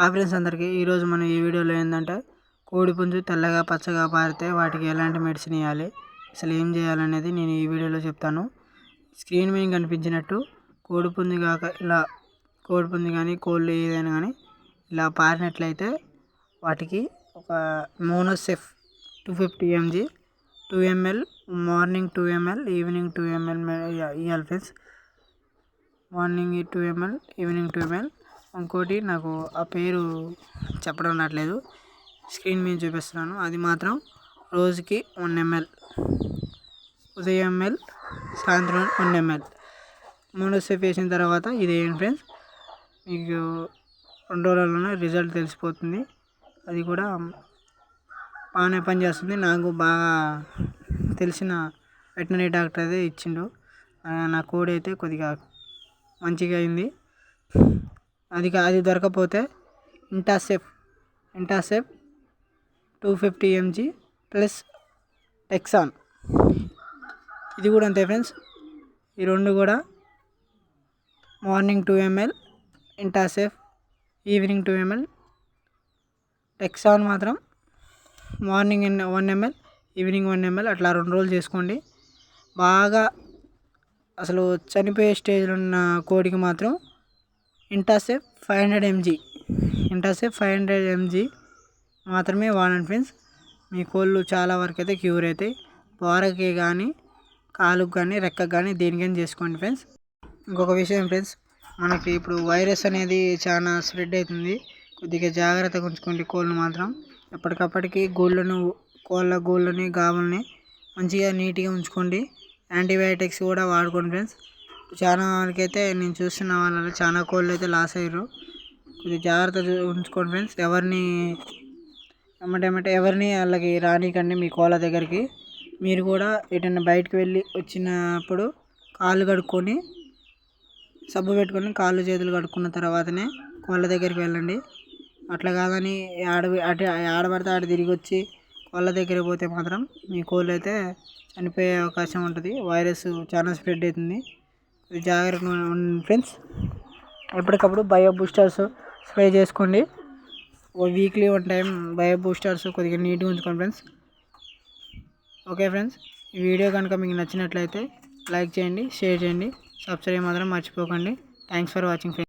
Friends అందరికీ ఈరోజు మనం ఈ వీడియోలో ఏంటంటే కోడిపుంజు తెల్లగా పచ్చగా పారితే వాటికి ఎలాంటి మెడిసిన్ ఇవ్వాలి, అసలు ఏం చేయాలనేది నేను ఈ వీడియోలో చెప్తాను. స్క్రీన్ మీద కనిపించినట్టు కోడిపుంజు కాక ఇలా కోడిపుంజు కానీ కోళ్ళు ఏదైనా కానీ ఇలా పారినట్లయితే వాటికి ఒక Monocef 250 mg 2 ml morning 2 ml evening 2 ml ఇవ్వాలి friends. Morning 2 ml evening 2 ml. ఇంకోటి నాకు ఆ పేరు చెప్పడం రావట్లేదు, స్క్రీన్ మీద చూపిస్తున్నాను. అది మాత్రం రోజుకి 1 ml, ఉదయం ml, సాయంత్రం 1 ml మోనోసెఫ్ వేసిన తర్వాత ఇది వేయండి ఫ్రెండ్స్. మీకు 2 రోజుల్లోనే రిజల్ట్ తెలిసిపోతుంది. అది కూడా బాగానే పనిచేస్తుంది. నాకు బాగా తెలిసిన వెటనరీ డాక్టర్ అయితే ఇచ్చిండు. నా కోడి అయితే కొద్దిగా మంచిగా అయింది. అది దొరకకపోతే ఇంటాసెఫ్ 250 mg ప్లస్ టెక్సాన్, ఇది కూడా అంతే ఫ్రెండ్స్. ఈ రెండు కూడా మార్నింగ్ 2 ml ఇంటాసెఫ్, ఈవినింగ్ 2 ml. టెక్సాన్ మాత్రం మార్నింగ్ 1 ml ఈవినింగ్ 1 ml, అట్లా 2 రోజులు చేసుకోండి. బాగా అసలు చనిపోయే స్టేజ్లో ఉన్న కోడికి మాత్రం ఇంటాసెఫ్ 500 mg మాత్రమే వాడండి ఫ్రెండ్స్. మీ కోళ్ళు చాలా వరకు అయితే క్యూర్ అవుతాయి. వారకి కానీ కాలుకి కానీ రెక్కకి కానీ దేనికైనా చేసుకోండి ఫ్రెండ్స్. ఇంకొక విషయం ఫ్రెండ్స్, మనకి ఇప్పుడు వైరస్ అనేది చాలా స్ప్రెడ్ అవుతుంది. కొద్దిగా జాగ్రత్తగా ఉంచుకోండి కోళ్ళు మాత్రం. ఎప్పటికప్పటికి కోళ్ళ గూళ్ళని గావుల్ని మంచిగా నీట్గా ఉంచుకోండి. యాంటీబయాటిక్స్ కూడా వాడుకోండి ఫ్రెండ్స్. చాలా వరకైతే నేను చూస్తున్న వాళ్ళలో చాలా కోళ్ళు అయితే లాస్ అయ్యారు. కొద్దిగా జాగ్రత్త ఉంచుకోండి ఫ్రెండ్స్. ఎవరిని వాళ్ళకి రానికండి మీ కోళ్ళ దగ్గరికి. మీరు కూడా ఎటైనా బయటకు వెళ్ళి వచ్చినప్పుడు కాళ్ళు కడుక్కొని సబ్బు పెట్టుకొని కాళ్ళు చేతులు కడుక్కున్న తర్వాతనే కోళ్ళ దగ్గరికి వెళ్ళండి. అట్లా కాదని ఆడబడితే ఆడ తిరిగి వచ్చి కోళ్ళ దగ్గరికి పోతే మాత్రం మీ కోళ్ళు అయితే చనిపోయే అవకాశం ఉంటుంది. వైరస్ చాలా స్ప్రెడ్ అవుతుంది. జాగ్రత్తగా ఉండండి ఫ్రెండ్స్. ఎప్పటికప్పుడు బయో బూస్టర్స్ స్ప్రే చేసుకోండి. వీక్లీ 1 టైం బయో బూస్టర్స్ కొద్దిగా నీట్గా ఉంచుకోండి ఫ్రెండ్స్. ఓకే ఫ్రెండ్స్, ఈ వీడియో కనుక మీకు నచ్చినట్లయితే లైక్ చేయండి, షేర్ చేయండి, సబ్స్క్రైబ్ మాత్రం మర్చిపోకండి. Thanks for watching friends.